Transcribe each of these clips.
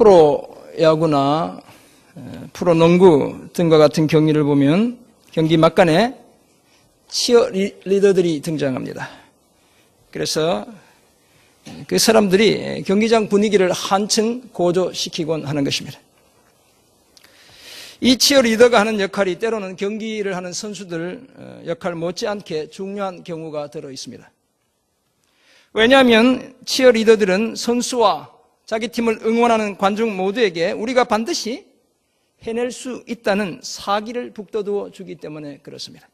프로야구나 프로농구 등과 같은 경기를 보면 경기 막간에 치어리더들이 등장합니다. 그래서 그 사람들이 경기장 분위기를 한층 고조시키곤 하는 것입니다. 이 치어리더가 하는 역할이 때로는 경기를 하는 선수들 역할 못지않게 중요한 경우가 들어 있습니다. 왜냐하면 치어리더들은 선수와 자기 팀을 응원하는 관중 모두에게 우리가 반드시 해낼 수 있다는 사기를 북돋워 주기 때문에 그렇습니다.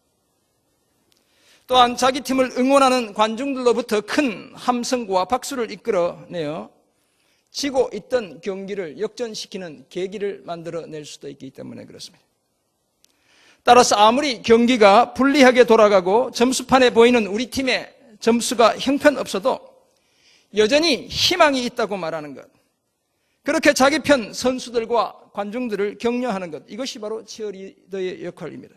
또한 자기 팀을 응원하는 관중들로부터 큰 함성과 박수를 이끌어내어 지고 있던 경기를 역전시키는 계기를 만들어낼 수도 있기 때문에 그렇습니다. 따라서 아무리 경기가 불리하게 돌아가고 점수판에 보이는 우리 팀의 점수가 형편없어도 여전히 희망이 있다고 말하는 것, 그렇게 자기 편 선수들과 관중들을 격려하는 것, 이것이 바로 치어리더의 역할입니다.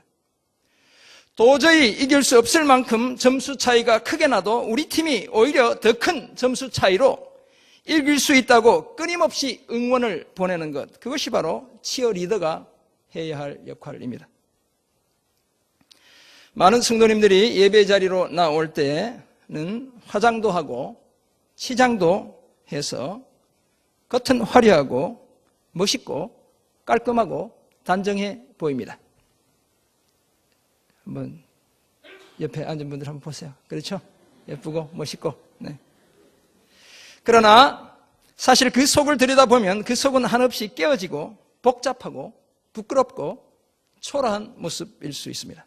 도저히 이길 수 없을 만큼 점수 차이가 크게 나도 우리 팀이 오히려 더 큰 점수 차이로 이길 수 있다고 끊임없이 응원을 보내는 것, 그것이 바로 치어리더가 해야 할 역할입니다. 많은 성도님들이 예배 자리로 나올 때는 화장도 하고 치장도 해서 겉은 화려하고 멋있고 깔끔하고 단정해 보입니다. 한번 옆에 앉은 분들 한번 보세요. 그렇죠? 예쁘고 멋있고. 네. 그러나 사실 그 속을 들여다보면 그 속은 한없이 깨어지고 복잡하고 부끄럽고 초라한 모습일 수 있습니다.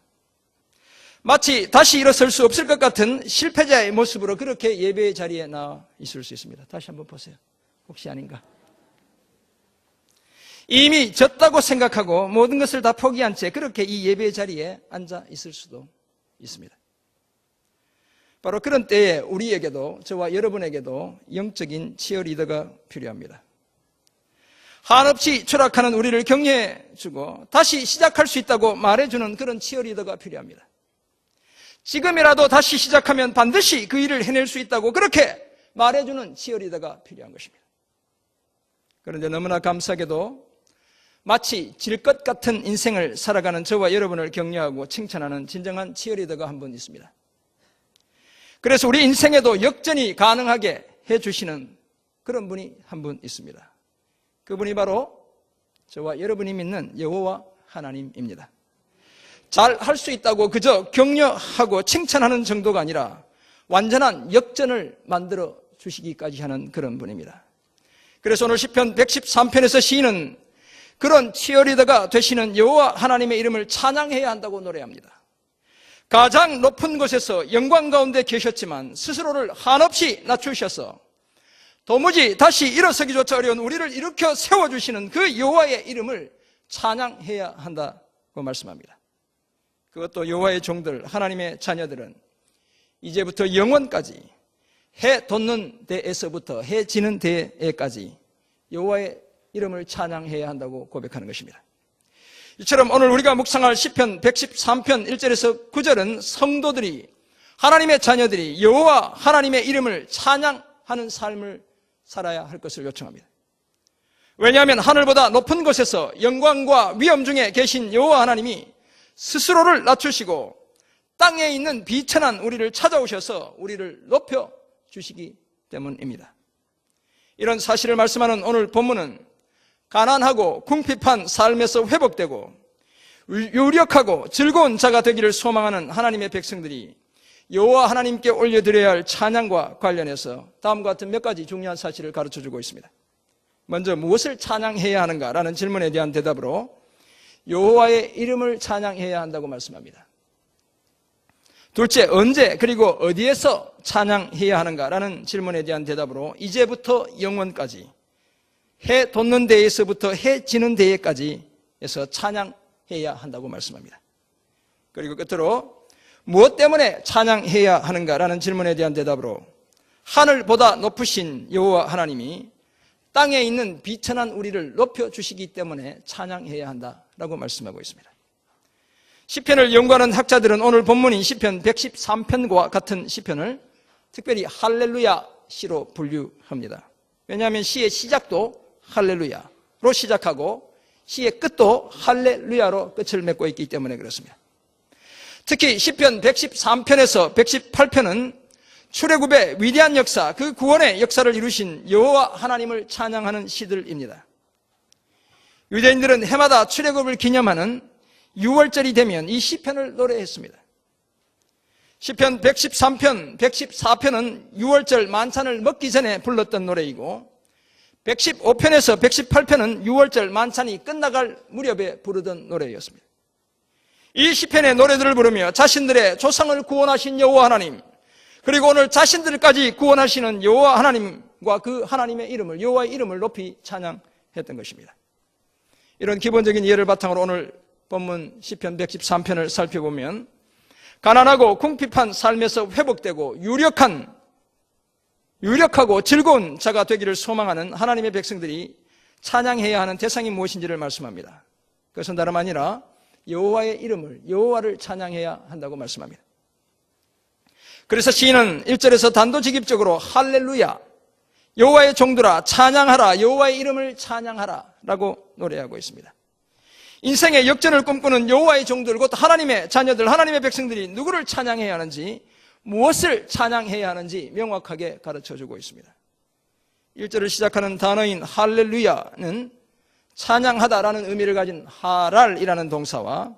마치 다시 일어설 수 없을 것 같은 실패자의 모습으로 그렇게 예배의 자리에 나와 있을 수 있습니다. 다시 한번 보세요. 혹시 아닌가? 이미 졌다고 생각하고 모든 것을 다 포기한 채 그렇게 이 예배의 자리에 앉아 있을 수도 있습니다. 바로 그런 때에 우리에게도, 저와 여러분에게도 영적인 치어리더가 필요합니다. 한없이 추락하는 우리를 격려해주고 다시 시작할 수 있다고 말해주는 그런 치어리더가 필요합니다. 지금이라도 다시 시작하면 반드시 그 일을 해낼 수 있다고 그렇게 말해주는 치어리더가 필요한 것입니다. 그런데 너무나 감사하게도 마치 질 것 같은 인생을 살아가는 저와 여러분을 격려하고 칭찬하는 진정한 치어리더가 한 분 있습니다. 그래서 우리 인생에도 역전이 가능하게 해주시는 그런 분이 한 분 있습니다. 그분이 바로 저와 여러분이 믿는 여호와 하나님입니다. 잘 할 수 있다고 그저 격려하고 칭찬하는 정도가 아니라 완전한 역전을 만들어 주시기까지 하는 그런 분입니다. 그래서 오늘 시편 113편에서 시인은 그런 치어리더가 되시는 여호와 하나님의 이름을 찬양해야 한다고 노래합니다. 가장 높은 곳에서 영광 가운데 계셨지만 스스로를 한없이 낮추셔서 도무지 다시 일어서기조차 어려운 우리를 일으켜 세워주시는 그 여호와의 이름을 찬양해야 한다고 말씀합니다. 그것도 여호와의 종들, 하나님의 자녀들은 이제부터 영원까지 해 돋는 데에서부터 해 지는 데에까지 여호와의 이름을 찬양해야 한다고 고백하는 것입니다. 이처럼 오늘 우리가 묵상할 시편 113편 1절에서 9절은 성도들이, 하나님의 자녀들이 여호와 하나님의 이름을 찬양하는 삶을 살아야 할 것을 요청합니다. 왜냐하면 하늘보다 높은 곳에서 영광과 위엄 중에 계신 여호와 하나님이 스스로를 낮추시고 땅에 있는 비천한 우리를 찾아오셔서 우리를 높여주시기 때문입니다. 이런 사실을 말씀하는 오늘 본문은 가난하고 궁핍한 삶에서 회복되고 유력하고 즐거운 자가 되기를 소망하는 하나님의 백성들이 여호와 하나님께 올려드려야 할 찬양과 관련해서 다음과 같은 몇 가지 중요한 사실을 가르쳐주고 있습니다. 먼저 무엇을 찬양해야 하는가라는 질문에 대한 대답으로 여호와의 이름을 찬양해야 한다고 말씀합니다. 둘째, 언제 그리고 어디에서 찬양해야 하는가라는 질문에 대한 대답으로 이제부터 영원까지, 해 돋는 데에서부터 해 지는 데에까지 해서 찬양해야 한다고 말씀합니다. 그리고 끝으로 무엇 때문에 찬양해야 하는가라는 질문에 대한 대답으로 하늘보다 높으신 여호와 하나님이 땅에 있는 비천한 우리를 높여주시기 때문에 찬양해야 한다라고 말씀하고 있습니다. 시편을 연구하는 학자들은 오늘 본문인 시편 113편과 같은 시편을 특별히 할렐루야 시로 분류합니다. 왜냐하면 시의 시작도 할렐루야로 시작하고 시의 끝도 할렐루야로 끝을 맺고 있기 때문에 그렇습니다. 특히 시편 113편에서 118편은 출애굽의 위대한 역사, 그 구원의 역사를 이루신 여호와 하나님을 찬양하는 시들입니다. 유대인들은 해마다 출애굽을 기념하는 6월절이 되면 이 시편을 노래했습니다. 시편 113편, 114편은 6월절 만찬을 먹기 전에 불렀던 노래이고 115편에서 118편은 6월절 만찬이 끝나갈 무렵에 부르던 노래였습니다. 이 시편의 노래들을 부르며 자신들의 조상을 구원하신 여호와 하나님, 그리고 오늘 자신들까지 구원하시는 여호와 하나님과 그 하나님의 이름을, 여호와의 이름을 높이 찬양했던 것입니다. 이런 기본적인 이해를 바탕으로 오늘 본문 시편 113편을 살펴보면 가난하고 궁핍한 삶에서 회복되고 유력하고 즐거운 자가 되기를 소망하는 하나님의 백성들이 찬양해야 하는 대상이 무엇인지를 말씀합니다. 그것은 다름 아니라 여호와의 이름을, 여호와를 찬양해야 한다고 말씀합니다. 그래서 시인은 1절에서 단도직입적으로 할렐루야, 여호와의 종들아 찬양하라, 여호와의 이름을 찬양하라 라고 노래하고 있습니다. 인생의 역전을 꿈꾸는 여호와의 종들, 곧 하나님의 자녀들, 하나님의 백성들이 누구를 찬양해야 하는지, 무엇을 찬양해야 하는지 명확하게 가르쳐주고 있습니다. 1절을 시작하는 단어인 할렐루야는 찬양하다라는 의미를 가진 하랄이라는 동사와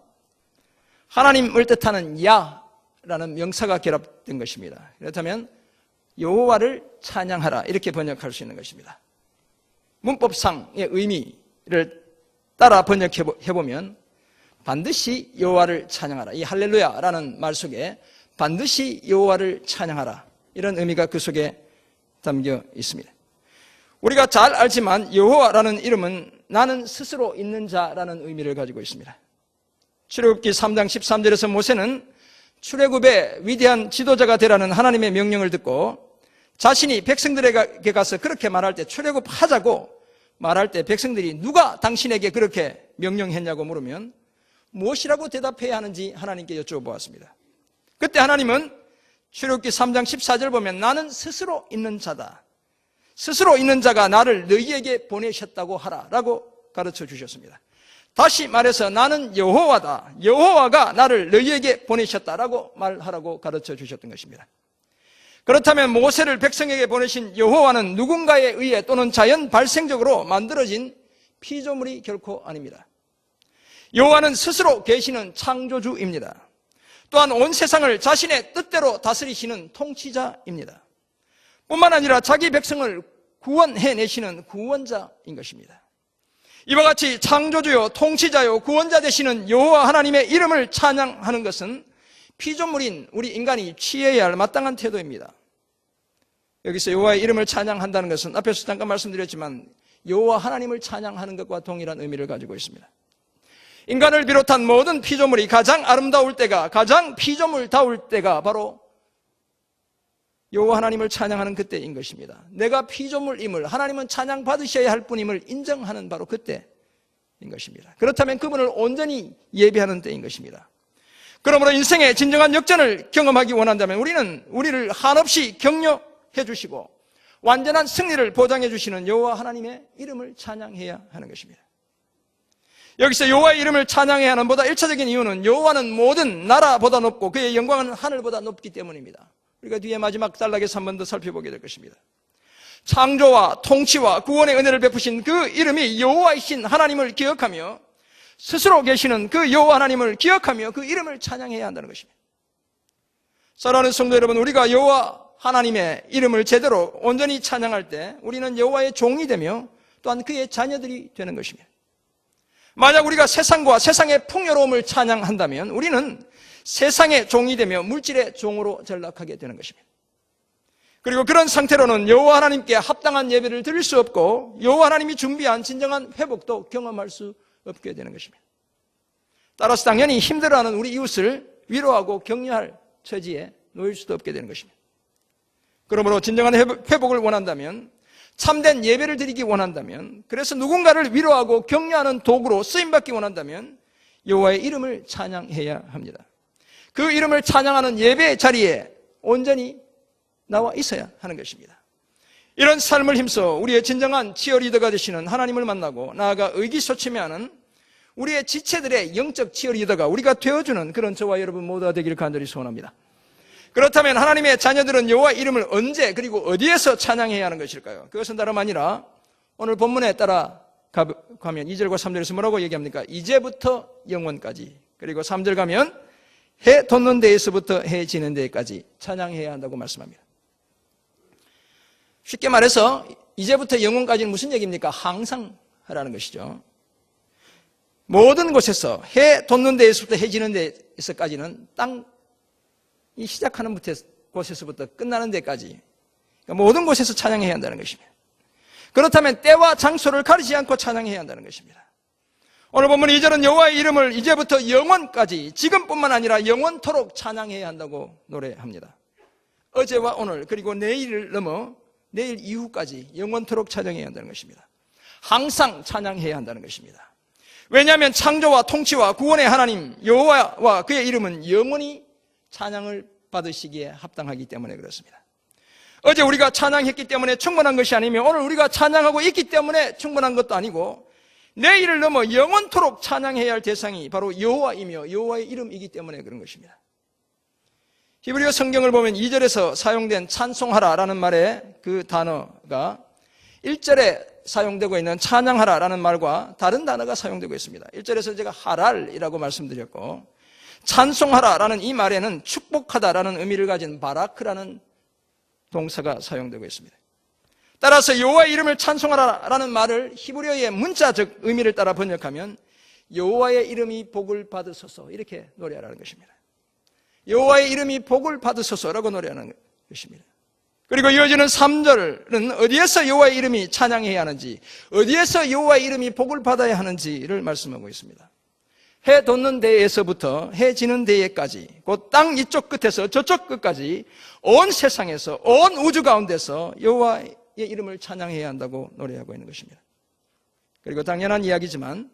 하나님을 뜻하는 야라는 명사가 결합된 것입니다. 그렇다면 여호와를 찬양하라 이렇게 번역할 수 있는 것입니다. 문법상의 의미를 따라 번역해보면 반드시 여호와를 찬양하라, 이 할렐루야라는 말 속에 반드시 여호와를 찬양하라, 이런 의미가 그 속에 담겨 있습니다. 우리가 잘 알지만 여호와라는 이름은 나는 스스로 있는 자라는 의미를 가지고 있습니다. 출애굽기 3장 13절에서 모세는 출애굽의 위대한 지도자가 되라는 하나님의 명령을 듣고 자신이 백성들에게 가서 그렇게 말할 때, 출애굽하자고 말할 때 백성들이 누가 당신에게 그렇게 명령했냐고 물으면 무엇이라고 대답해야 하는지 하나님께 여쭤보았습니다. 그때 하나님은 출애굽기 3장 14절 보면 나는 스스로 있는 자다, 스스로 있는 자가 나를 너희에게 보내셨다고 하라 라고 가르쳐 주셨습니다. 다시 말해서 나는 여호와다, 여호와가 나를 너희에게 보내셨다라고 말하라고 가르쳐 주셨던 것입니다. 그렇다면 모세를 백성에게 보내신 여호와는 누군가에 의해 또는 자연 발생적으로 만들어진 피조물이 결코 아닙니다. 여호와는 스스로 계시는 창조주입니다. 또한 온 세상을 자신의 뜻대로 다스리시는 통치자입니다. 뿐만 아니라 자기 백성을 구원해내시는 구원자인 것입니다. 이와 같이 창조주요, 통치자요, 구원자 되시는 여호와 하나님의 이름을 찬양하는 것은 피조물인 우리 인간이 취해야 할 마땅한 태도입니다. 여기서 여호와의 이름을 찬양한다는 것은 앞에서 잠깐 말씀드렸지만 여호와 하나님을 찬양하는 것과 동일한 의미를 가지고 있습니다. 인간을 비롯한 모든 피조물이 가장 아름다울 때가, 가장 피조물다울 때가 바로 여호와 하나님을 찬양하는 그때인 것입니다. 내가 피조물임을, 하나님은 찬양받으셔야 할 분임을 인정하는 바로 그때인 것입니다. 그렇다면 그분을 온전히 예배하는 때인 것입니다. 그러므로 인생의 진정한 역전을 경험하기 원한다면 우리를 한없이 격려해 주시고 완전한 승리를 보장해 주시는 여호와 하나님의 이름을 찬양해야 하는 것입니다. 여기서 여호와의 이름을 찬양해야 하는 보다 1차적인 이유는 여호와는 모든 나라보다 높고 그의 영광은 하늘보다 높기 때문입니다. 우리가 뒤에 마지막 단락에서 한 번 더 살펴보게 될 것입니다. 창조와 통치와 구원의 은혜를 베푸신 그 이름이 여호와이신 하나님을 기억하며 스스로 계시는 그 여호와 하나님을 기억하며 그 이름을 찬양해야 한다는 것입니다. 사랑하는 성도 여러분, 우리가 여호와 하나님의 이름을 제대로 온전히 찬양할 때 우리는 여호와의 종이 되며 또한 그의 자녀들이 되는 것입니다. 만약 우리가 세상과 세상의 풍요로움을 찬양한다면 우리는 세상의 종이 되며 물질의 종으로 전락하게 되는 것입니다. 그리고 그런 상태로는 여호와 하나님께 합당한 예배를 드릴 수 없고 여호와 하나님이 준비한 진정한 회복도 경험할 수 없게 되는 것입니다. 따라서 당연히 힘들어하는 우리 이웃을 위로하고 격려할 처지에 놓일 수도 없게 되는 것입니다. 그러므로 진정한 회복을 원한다면, 참된 예배를 드리기 원한다면, 그래서 누군가를 위로하고 격려하는 도구로 쓰임받기 원한다면 여호와의 이름을 찬양해야 합니다. 그 이름을 찬양하는 예배의 자리에 온전히 나와 있어야 하는 것입니다. 이런 삶을 힘써 우리의 진정한 치어리더가 되시는 하나님을 만나고 나아가 의기소침해하는 우리의 지체들의 영적 치어리더가 우리가 되어주는 그런 저와 여러분 모두가 되기를 간절히 소원합니다. 그렇다면 하나님의 자녀들은 여호와 이름을 언제 그리고 어디에서 찬양해야 하는 것일까요? 그것은 다름 아니라 오늘 본문에 따라 가면 2절과 3절에서 뭐라고 얘기합니까? 이제부터 영원까지, 그리고 3절 가면 해 돋는 데에서부터 해 지는 데까지 찬양해야 한다고 말씀합니다. 쉽게 말해서 이제부터 영원까지는 무슨 얘기입니까? 항상 하라는 것이죠. 모든 곳에서 해 돋는 데에서부터 해 지는 데에서까지는 땅이 시작하는 곳에서부터 끝나는 데까지, 그러니까 모든 곳에서 찬양해야 한다는 것입니다. 그렇다면 때와 장소를 가리지 않고 찬양해야 한다는 것입니다. 오늘 보면 2절은 여호와의 이름을 이제부터 영원까지, 지금뿐만 아니라 영원토록 찬양해야 한다고 노래합니다. 어제와 오늘 그리고 내일을 넘어 내일 이후까지 영원토록 찬양해야 한다는 것입니다. 항상 찬양해야 한다는 것입니다. 왜냐하면 창조와 통치와 구원의 하나님 여호와와 그의 이름은 영원히 찬양을 받으시기에 합당하기 때문에 그렇습니다. 어제 우리가 찬양했기 때문에 충분한 것이 아니며 오늘 우리가 찬양하고 있기 때문에 충분한 것도 아니고 내일을 넘어 영원토록 찬양해야 할 대상이 바로 여호와이며 여호와의 이름이기 때문에 그런 것입니다. 히브리어 성경을 보면 2절에서 사용된 찬송하라라는 말의 그 단어가 1절에 사용되고 있는 찬양하라라는 말과 다른 단어가 사용되고 있습니다. 1절에서 제가 하랄이라고 말씀드렸고, 찬송하라라는 이 말에는 축복하다라는 의미를 가진 바라크라는 동사가 사용되고 있습니다. 따라서 여호와의 이름을 찬송하라라는 말을 히브리어의 문자적 의미를 따라 번역하면 여호와의 이름이 복을 받으소서, 이렇게 노래하라는 것입니다. 여호와의 이름이 복을 받으소서라고 노래하는 것입니다. 그리고 이어지는 3절은 어디에서 여호와의 이름이 찬양해야 하는지, 어디에서 여호와의 이름이 복을 받아야 하는지를 말씀하고 있습니다. 해 돋는 데에서부터 해 지는 데에까지, 곧 땅 이쪽 끝에서 저쪽 끝까지 온 세상에서 온 우주 가운데서 여호와의 이름을 찬양해야 한다고 노래하고 있는 것입니다. 그리고 당연한 이야기지만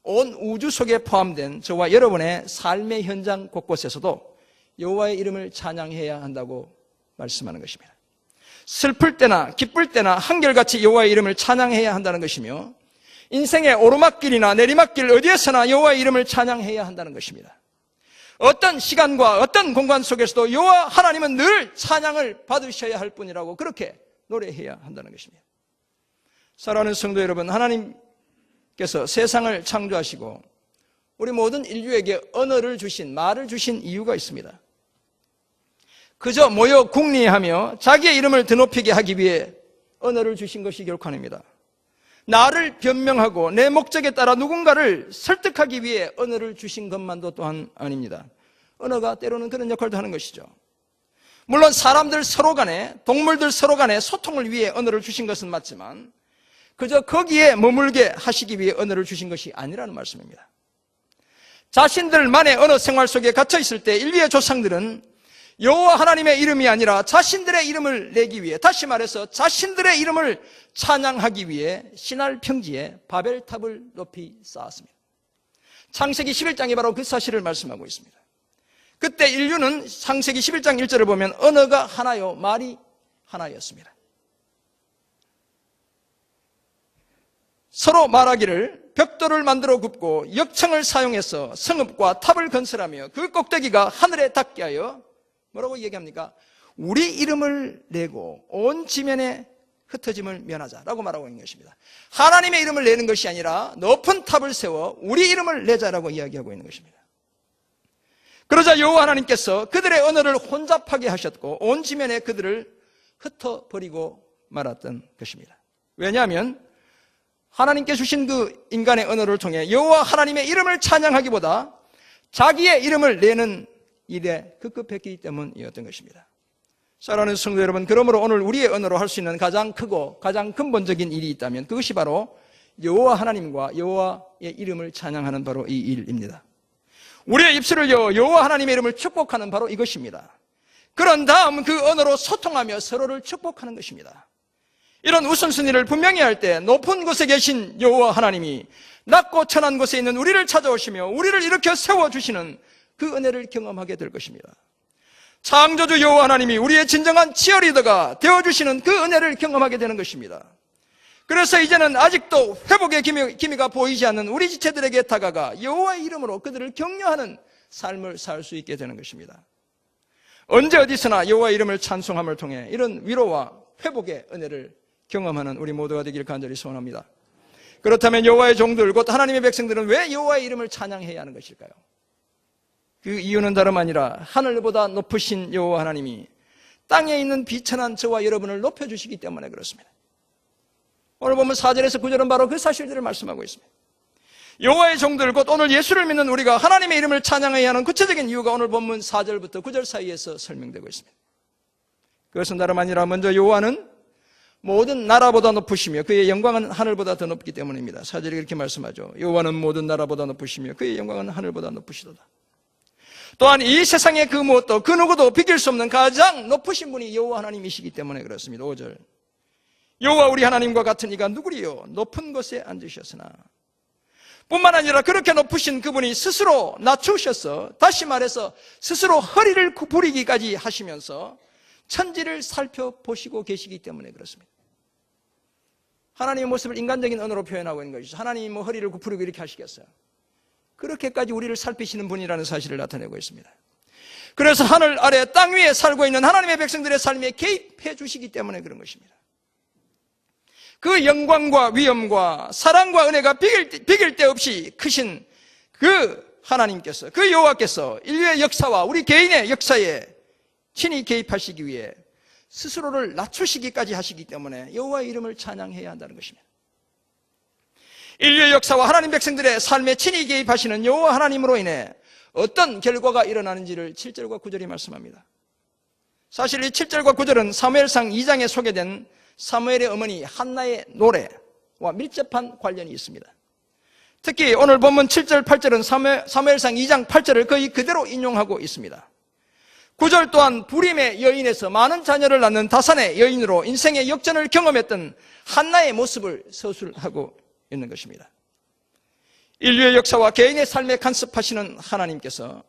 온 우주 속에 포함된 저와 여러분의 삶의 현장 곳곳에서도 여호와의 이름을 찬양해야 한다고 말씀하는 것입니다. 슬플 때나 기쁠 때나 한결같이 여호와의 이름을 찬양해야 한다는 것이며, 인생의 오르막길이나 내리막길 어디에서나 여호와의 이름을 찬양해야 한다는 것입니다. 어떤 시간과 어떤 공간 속에서도 여호와 하나님은 늘 찬양을 받으셔야 할 뿐이라고 그렇게 노래해야 한다는 것입니다. 사랑하는 성도 여러분, 하나님께서 세상을 창조하시고 우리 모든 인류에게 언어를 주신, 말을 주신 이유가 있습니다. 그저 모여 궁리하며 자기의 이름을 드높이게 하기 위해 언어를 주신 것이 결코 아닙니다. 나를 변명하고 내 목적에 따라 누군가를 설득하기 위해 언어를 주신 것만도 또한 아닙니다. 언어가 때로는 그런 역할도 하는 것이죠. 물론 사람들 서로 간에, 동물들 서로 간에 소통을 위해 언어를 주신 것은 맞지만 그저 거기에 머물게 하시기 위해 언어를 주신 것이 아니라는 말씀입니다. 자신들만의 언어 생활 속에 갇혀 있을 때 인류의 조상들은 여호와 하나님의 이름이 아니라 자신들의 이름을 내기 위해, 다시 말해서 자신들의 이름을 찬양하기 위해 시날 평지에 바벨탑을 높이 쌓았습니다. 창세기 11장이 바로 그 사실을 말씀하고 있습니다. 그때 인류는 창세기 11장 1절을 보면 언어가 하나요, 말이 하나였습니다. 서로 말하기를 벽돌을 만들어 굽고 역청을 사용해서 성읍과 탑을 건설하며 그 꼭대기가 하늘에 닿게 하여 뭐라고 얘기합니까? 우리 이름을 내고 온 지면에 흩어짐을 면하자라고 말하고 있는 것입니다. 하나님의 이름을 내는 것이 아니라 높은 탑을 세워 우리 이름을 내자라고 이야기하고 있는 것입니다. 그러자 여호와 하나님께서 그들의 언어를 혼잡하게 하셨고 온 지면에 그들을 흩어버리고 말았던 것입니다. 왜냐하면 하나님께 주신 그 인간의 언어를 통해 여호와 하나님의 이름을 찬양하기보다 자기의 이름을 내는 일에 급급했기 때문이었던 것입니다. 사랑하는 성도 여러분, 그러므로 오늘 우리의 언어로 할 수 있는 가장 크고 가장 근본적인 일이 있다면 그것이 바로 여호와 하나님과 여호와의 이름을 찬양하는 바로 이 일입니다. 우리의 입술을 여 여호와 하나님의 이름을 축복하는 바로 이것입니다. 그런 다음 그 언어로 소통하며 서로를 축복하는 것입니다. 이런 우선순위를 분명히 할 때 높은 곳에 계신 여호와 하나님이 낮고 천한 곳에 있는 우리를 찾아오시며 우리를 일으켜 세워주시는 그 은혜를 경험하게 될 것입니다. 창조주 여호와 하나님이 우리의 진정한 치어리더가 되어주시는 그 은혜를 경험하게 되는 것입니다. 그래서 이제는 아직도 회복의 기미가 보이지 않는 우리 지체들에게 다가가 여호와의 이름으로 그들을 격려하는 삶을 살 수 있게 되는 것입니다. 언제 어디서나 여호와의 이름을 찬송함을 통해 이런 위로와 회복의 은혜를 경험하는 우리 모두가 되길 간절히 소원합니다. 그렇다면 여호와의 종들 곧 하나님의 백성들은 왜 여호와의 이름을 찬양해야 하는 것일까요? 그 이유는 다름 아니라 하늘보다 높으신 여호와 하나님이 땅에 있는 비천한 저와 여러분을 높여주시기 때문에 그렇습니다. 오늘 보면 4절에서 9절은 바로 그 사실들을 말씀하고 있습니다. 여호와의 종들 곧 오늘 예수를 믿는 우리가 하나님의 이름을 찬양해야 하는 구체적인 이유가 오늘 본문 4절부터 9절 사이에서 설명되고 있습니다. 그것은 다름 아니라 먼저 여호와는 모든 나라보다 높으시며 그의 영광은 하늘보다 더 높기 때문입니다. 4절이 이렇게 말씀하죠. 여호와는 모든 나라보다 높으시며 그의 영광은 하늘보다 높으시도다. 또한 이 세상의 그 무엇도 그 누구도 비길 수 없는 가장 높으신 분이 여호와 하나님이시기 때문에 그렇습니다. 5절 여호와 우리 하나님과 같은 이가 누구리요? 높은 곳에 앉으셨으나 뿐만 아니라 그렇게 높으신 그분이 스스로 낮추셔서 다시 말해서 스스로 허리를 구부리기까지 하시면서 천지를 살펴보시고 계시기 때문에 그렇습니다. 하나님의 모습을 인간적인 언어로 표현하고 있는 것이죠. 하나님이 뭐 허리를 구부리고 이렇게 하시겠어요? 그렇게까지 우리를 살피시는 분이라는 사실을 나타내고 있습니다. 그래서 하늘 아래 땅 위에 살고 있는 하나님의 백성들의 삶에 개입해 주시기 때문에 그런 것입니다. 그 영광과 위엄과 사랑과 은혜가 비길 데 없이 크신 그 하나님께서, 그 여호와께서 인류의 역사와 우리 개인의 역사에 친히 개입하시기 위해 스스로를 낮추시기까지 하시기 때문에 여호와의 이름을 찬양해야 한다는 것입니다. 인류의 역사와 하나님 백성들의 삶에 친히 개입하시는 여호와 하나님으로 인해 어떤 결과가 일어나는지를 7절과 9절이 말씀합니다. 사실 이 7절과 9절은 사무엘상 2장에 소개된 사무엘의 어머니 한나의 노래와 밀접한 관련이 있습니다. 특히 오늘 본문 7절, 8절은 사무엘상 2장 8절을 거의 그대로 인용하고 있습니다. 9절 또한 부림의 여인에서 많은 자녀를 낳는 다산의 여인으로 인생의 역전을 경험했던 한나의 모습을 서술하고 있는 것입니다. 인류의 역사와 개인의 삶에 간섭하시는 하나님께서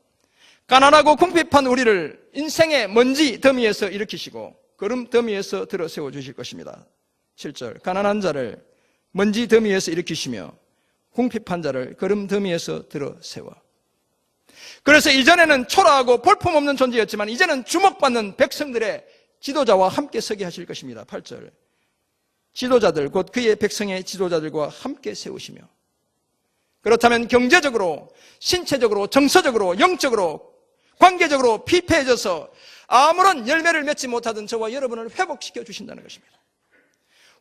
가난하고 궁핍한 우리를 인생의 먼지 더미에서 일으키시고 거름 더미에서 들어 세워주실 것입니다. 7절 가난한 자를 먼지 더미에서 일으키시며 궁핍한 자를 거름 더미에서 들어 세워. 그래서 이전에는 초라하고 볼품없는 존재였지만 이제는 주목받는 백성들의 지도자와 함께 서게 하실 것입니다. 8절 지도자들 곧 그의 백성의 지도자들과 함께 세우시며 그렇다면 경제적으로, 신체적으로, 정서적으로, 영적으로, 관계적으로 피폐해져서 아무런 열매를 맺지 못하던 저와 여러분을 회복시켜 주신다는 것입니다.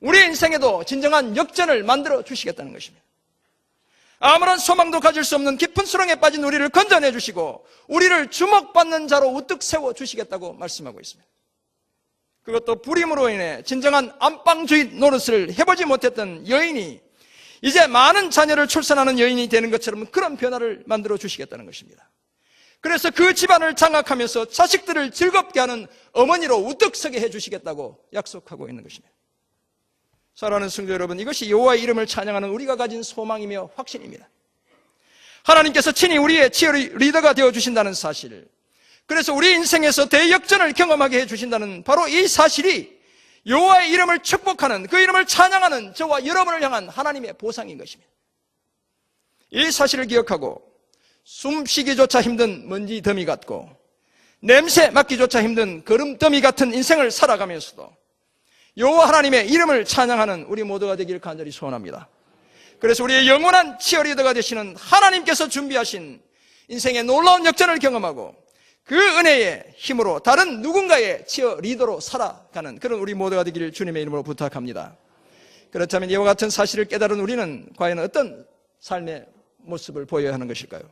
우리의 인생에도 진정한 역전을 만들어 주시겠다는 것입니다. 아무런 소망도 가질 수 없는 깊은 수렁에 빠진 우리를 건져내 주시고 우리를 주목받는 자로 우뚝 세워 주시겠다고 말씀하고 있습니다. 그것도 불임으로 인해 진정한 안방주의 노릇을 해보지 못했던 여인이 이제 많은 자녀를 출산하는 여인이 되는 것처럼 그런 변화를 만들어 주시겠다는 것입니다. 그래서 그 집안을 장악하면서 자식들을 즐겁게 하는 어머니로 우뚝 서게 해주시겠다고 약속하고 있는 것입니다. 사랑하는 성도 여러분, 이것이 여호와의 이름을 찬양하는 우리가 가진 소망이며 확신입니다. 하나님께서 친히 우리의 치어리더가 되어주신다는 사실, 그래서 우리 인생에서 대역전을 경험하게 해주신다는 바로 이 사실이 여호와의 이름을 축복하는, 그 이름을 찬양하는 저와 여러분을 향한 하나님의 보상인 것입니다. 이 사실을 기억하고 숨쉬기조차 힘든 먼지 더미 같고 냄새 맡기조차 힘든 거름 더미 같은 인생을 살아가면서도 여호와 하나님의 이름을 찬양하는 우리 모두가 되기를 간절히 소원합니다. 그래서 우리의 영원한 치어리더가 되시는 하나님께서 준비하신 인생의 놀라운 역전을 경험하고 그 은혜의 힘으로 다른 누군가의 치어리더로 살아가는 그런 우리 모두가 되기를 주님의 이름으로 부탁합니다. 그렇다면 이와 같은 사실을 깨달은 우리는 과연 어떤 삶의 모습을 보여야 하는 것일까요?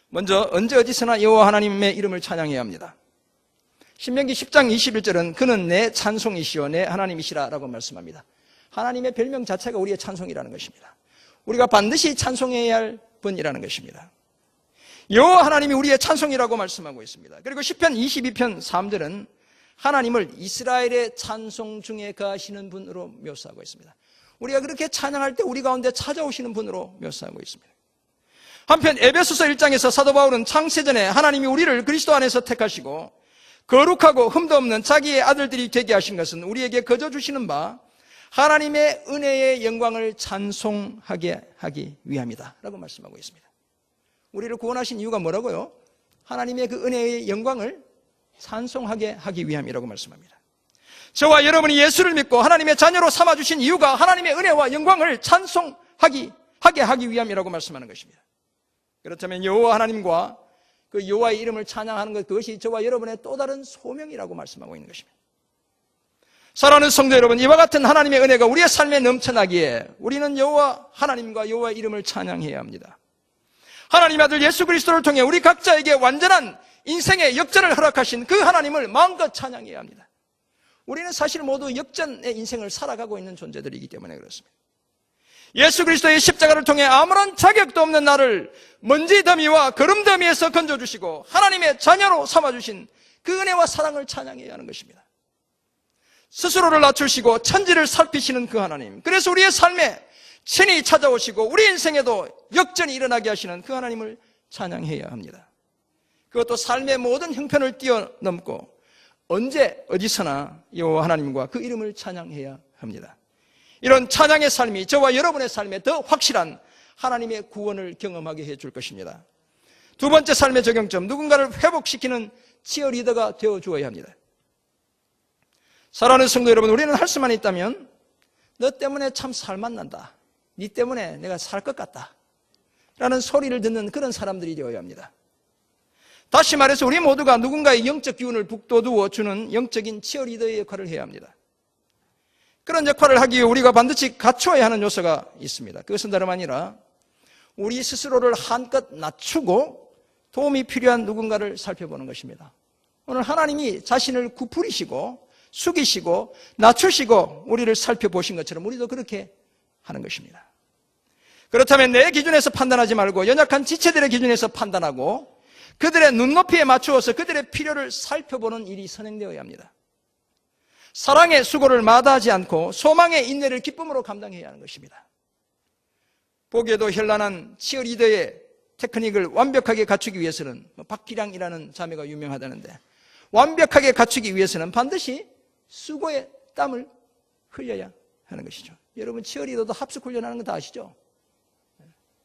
먼저 언제 어디서나 여호와 하나님의 이름을 찬양해야 합니다. 신명기 10장 21절은 그는 내 찬송이시오 내 하나님이시라 라고 말씀합니다. 하나님의 별명 자체가 우리의 찬송이라는 것입니다. 우리가 반드시 찬송해야 할 분이라는 것입니다. 여호와 하나님이 우리의 찬송이라고 말씀하고 있습니다. 그리고 시편 22편 3절은 하나님을 이스라엘의 찬송 중에 거하시는 분으로 묘사하고 있습니다. 우리가 그렇게 찬양할 때 우리 가운데 찾아오시는 분으로 묘사하고 있습니다. 한편 에베소서 1장에서 사도 바울은 창세전에 하나님이 우리를 그리스도 안에서 택하시고 거룩하고 흠도 없는 자기의 아들들이 되게 하신 것은 우리에게 거저 주시는 바 하나님의 은혜의 영광을 찬송하게 하기 위함이다 라고 말씀하고 있습니다. 우리를 구원하신 이유가 뭐라고요? 하나님의 그 은혜의 영광을 찬송하게 하기 위함이라고 말씀합니다. 저와 여러분이 예수를 믿고 하나님의 자녀로 삼아주신 이유가 하나님의 은혜와 영광을 찬송하게 하기 위함이라고 말씀하는 것입니다. 그렇다면 여호와 하나님과 그 여호와의 이름을 찬양하는 것, 그것이 저와 여러분의 또 다른 소명이라고 말씀하고 있는 것입니다. 사랑하는 성도 여러분, 이와 같은 하나님의 은혜가 우리의 삶에 넘쳐나기에 우리는 여호와 하나님과 여호와의 이름을 찬양해야 합니다. 하나님의 아들 예수 그리스도를 통해 우리 각자에게 완전한 인생의 역전을 허락하신 그 하나님을 마음껏 찬양해야 합니다. 우리는 사실 모두 역전의 인생을 살아가고 있는 존재들이기 때문에 그렇습니다. 예수 그리스도의 십자가를 통해 아무런 자격도 없는 나를 먼지 더미와 거름 더미에서 건져주시고 하나님의 자녀로 삼아주신 그 은혜와 사랑을 찬양해야 하는 것입니다. 스스로를 낮추시고 천지를 살피시는 그 하나님, 그래서 우리의 삶에 친히 찾아오시고 우리 인생에도 역전이 일어나게 하시는 그 하나님을 찬양해야 합니다. 그것도 삶의 모든 형편을 뛰어넘고 언제 어디서나 여호와 하나님과 그 이름을 찬양해야 합니다. 이런 찬양의 삶이 저와 여러분의 삶에 더 확실한 하나님의 구원을 경험하게 해줄 것입니다. 두 번째 삶의 적용점, 누군가를 회복시키는 치어리더가 되어주어야 합니다. 사랑하는 성도 여러분, 우리는 할 수만 있다면 너 때문에 참 살맛 난다, 네 때문에 내가 살 것 같다 라는 소리를 듣는 그런 사람들이 되어야 합니다. 다시 말해서 우리 모두가 누군가의 영적 기운을 북돋워 주는 영적인 치어리더의 역할을 해야 합니다. 그런 역할을 하기 위해 우리가 반드시 갖추어야 하는 요소가 있습니다. 그것은 다름 아니라 우리 스스로를 한껏 낮추고 도움이 필요한 누군가를 살펴보는 것입니다. 오늘 하나님이 자신을 구부리시고 숙이시고 낮추시고 우리를 살펴보신 것처럼 우리도 그렇게 하는 것입니다. 그렇다면 내 기준에서 판단하지 말고 연약한 지체들의 기준에서 판단하고 그들의 눈높이에 맞추어서 그들의 필요를 살펴보는 일이 선행되어야 합니다. 사랑의 수고를 마다하지 않고 소망의 인내를 기쁨으로 감당해야 하는 것입니다. 보기에도 현란한 치어리더의 테크닉을 완벽하게 갖추기 위해서는 박기량이라는 자매가 유명하다는데, 완벽하게 갖추기 위해서는 반드시 수고의 땀을 흘려야 하는 것이죠. 여러분 치어리더도 합숙 훈련하는 거 다 아시죠?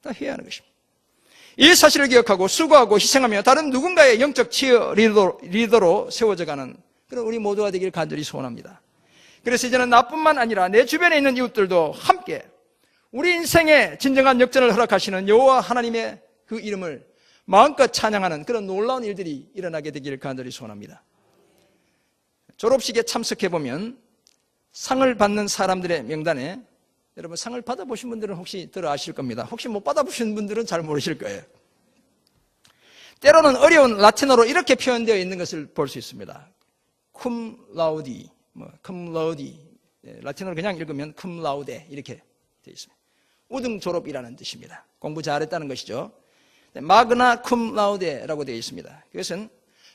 다 해야 하는 것입니다. 이 사실을 기억하고 수고하고 희생하며 다른 누군가의 영적 치어리더로 세워져가는 그런 우리 모두가 되길 간절히 소원합니다. 그래서 이제는 나뿐만 아니라 내 주변에 있는 이웃들도 함께 우리 인생의 진정한 역전을 허락하시는 여호와 하나님의 그 이름을 마음껏 찬양하는 그런 놀라운 일들이 일어나게 되기를 간절히 소원합니다. 졸업식에 참석해보면 상을 받는 사람들의 명단에, 여러분 상을 받아보신 분들은 혹시 들어 아실 겁니다. 혹시 못 받아보신 분들은 잘 모르실 거예요. 때로는 어려운 라틴어로 이렇게 표현되어 있는 것을 볼 수 있습니다. cum laude, cum laude, 라틴어로 그냥 읽으면 cum laude 이렇게 되어 있습니다. 우등 졸업이라는 뜻입니다. 공부 잘했다는 것이죠. 마그나 cum laude라고 되어 있습니다. 그것은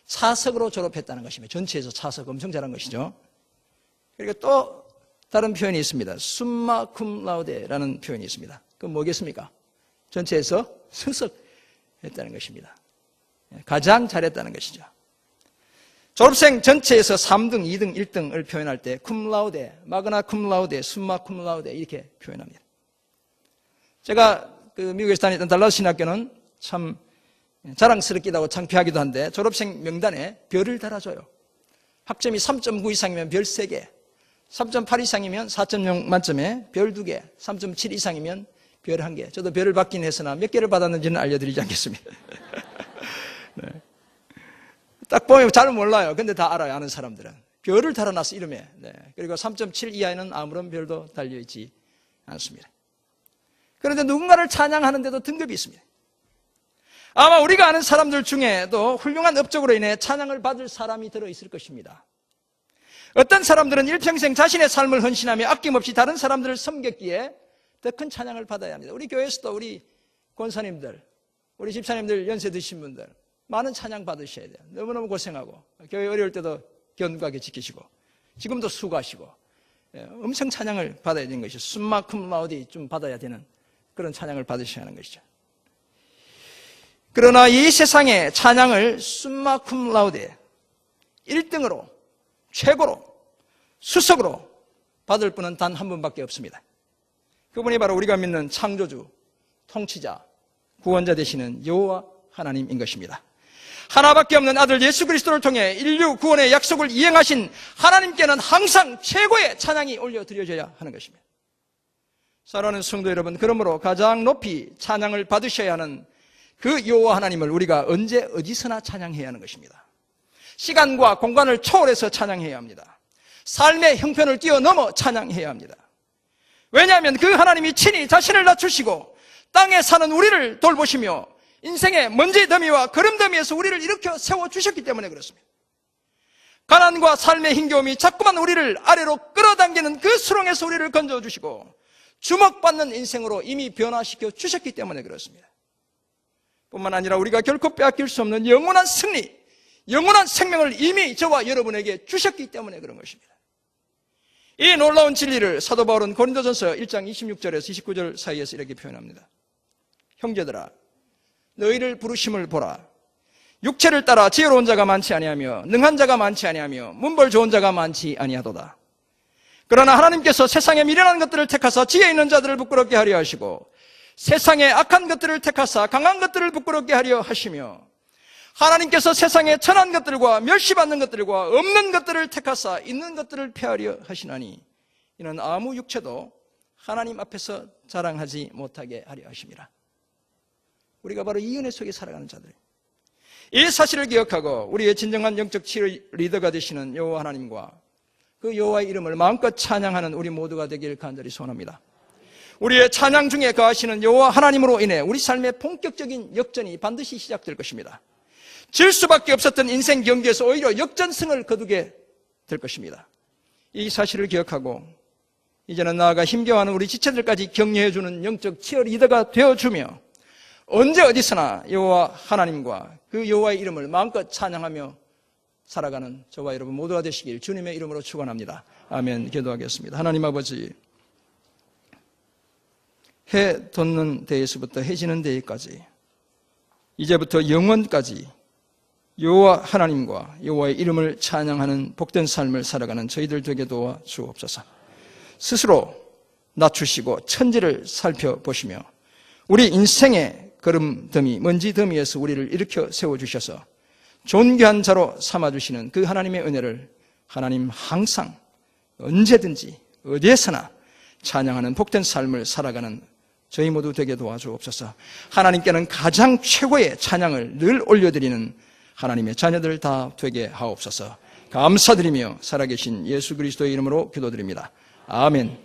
차석으로 졸업했다는 것입니다. 전체에서 차석 엄청 잘한 것이죠. 그리고 또 다른 표현이 있습니다. summa cum laude라는 표현이 있습니다. 그건 뭐겠습니까? 전체에서 승석했다는 것입니다. 가장 잘했다는 것이죠. 졸업생 전체에서 3등, 2등, 1등을 표현할 때 cum laude, magna cum laude, summa cum laude 이렇게 표현합니다. 제가 미국에서 다녔던 달라스 신학교는 참 자랑스럽기도 하고 창피하기도 한데 졸업생 명단에 별을 달아줘요. 학점이 3.9 이상이면 별 3개, 3.8 이상이면 4.0 만점에 별 2개, 3.7 이상이면 별 1개. 저도 별을 받긴 했으나 몇 개를 받았는지는 알려드리지 않겠습니다. 네. 딱 보면 잘 몰라요. 근데 다 알아요. 아는 사람들은. 별을 달아놨어, 이름에. 네. 그리고 3.7 이하에는 아무런 별도 달려있지 않습니다. 그런데 누군가를 찬양하는데도 등급이 있습니다. 아마 우리가 아는 사람들 중에도 훌륭한 업적으로 인해 찬양을 받을 사람이 들어있을 것입니다. 어떤 사람들은 일평생 자신의 삶을 헌신하며 아낌없이 다른 사람들을 섬겼기에 더 큰 찬양을 받아야 합니다. 우리 교회에서도 우리 권사님들, 우리 집사님들 연세 드신 분들 많은 찬양 받으셔야 돼요. 너무너무 고생하고 교회 어려울 때도 견고하게 지키시고 지금도 수고하시고 엄청 찬양을 받아야 되는 것이죠. 숨마큼 마우디 좀 받아야 되는 그런 찬양을 받으셔야 하는 것이죠. 그러나 이 세상의 찬양을 숨마쿰 라우데 1등으로 최고로 수석으로 받을 분은 단 한 분밖에 없습니다. 그분이 바로 우리가 믿는 창조주, 통치자, 구원자 되시는 여호와 하나님인 것입니다. 하나밖에 없는 아들 예수 그리스도를 통해 인류 구원의 약속을 이행하신 하나님께는 항상 최고의 찬양이 올려드려져야 하는 것입니다. 사랑하는 성도 여러분, 그러므로 가장 높이 찬양을 받으셔야 하는 그 여호와 하나님을 우리가 언제 어디서나 찬양해야 하는 것입니다. 시간과 공간을 초월해서 찬양해야 합니다. 삶의 형편을 뛰어넘어 찬양해야 합니다. 왜냐하면 그 하나님이 친히 자신을 낮추시고 땅에 사는 우리를 돌보시며 인생의 먼지 더미와 거름 더미에서 우리를 일으켜 세워주셨기 때문에 그렇습니다. 가난과 삶의 힘겨움이 자꾸만 우리를 아래로 끌어당기는 그 수렁에서 우리를 건져주시고 주목받는 인생으로 이미 변화시켜 주셨기 때문에 그렇습니다. 뿐만 아니라 우리가 결코 빼앗길 수 없는 영원한 승리, 영원한 생명을 이미 저와 여러분에게 주셨기 때문에 그런 것입니다. 이 놀라운 진리를 사도 바울은 고린도전서 1장 26절에서 29절 사이에서 이렇게 표현합니다. 형제들아, 너희를 부르심을 보라. 육체를 따라 지혜로운 자가 많지 아니하며 능한 자가 많지 아니하며 문벌 좋은 자가 많지 아니하도다. 그러나 하나님께서 세상에 미련한 것들을 택하사 지혜 있는 자들을 부끄럽게 하려 하시고 세상에 악한 것들을 택하사 강한 것들을 부끄럽게 하려 하시며 하나님께서 세상에 천한 것들과 멸시받는 것들과 없는 것들을 택하사 있는 것들을 폐하려 하시나니 이는 아무 육체도 하나님 앞에서 자랑하지 못하게 하려 하심이라. 우리가 바로 이 은혜 속에 살아가는 자들입니다. 이 사실을 기억하고 우리의 진정한 영적 치유 리더가 되시는 여호와 하나님과 그 여호와의 이름을 마음껏 찬양하는 우리 모두가 되길 간절히 소원합니다. 우리의 찬양 중에 거하시는 여호와 하나님으로 인해 우리 삶의 본격적인 역전이 반드시 시작될 것입니다. 질 수밖에 없었던 인생 경기에서 오히려 역전승을 거두게 될 것입니다. 이 사실을 기억하고 이제는 나아가 힘겨워하는 우리 지체들까지 격려해주는 영적 치어리더가 되어주며 언제 어디서나 여호와 하나님과 그 여호와의 이름을 마음껏 찬양하며 살아가는 저와 여러분 모두가 되시길 주님의 이름으로 축원합니다. 아멘. 기도하겠습니다. 하나님 아버지, 해 돋는 데에서부터 해 지는 데까지 이제부터 영원까지 여호와 하나님과 여호와의 이름을 찬양하는 복된 삶을 살아가는 저희들 되게 도와 주옵소서. 스스로 낮추시고 천지를 살펴보시며 우리 인생의 거름더미, 먼지 더미에서 우리를 일으켜 세워주셔서 존귀한 자로 삼아주시는 그 하나님의 은혜를 하나님 항상 언제든지 어디에서나 찬양하는 복된 삶을 살아가는 저희 모두 되게 도와주옵소서. 하나님께는 가장 최고의 찬양을 늘 올려드리는 하나님의 자녀들 다 되게 하옵소서. 감사드리며 살아계신 예수 그리스도의 이름으로 기도드립니다. 아멘.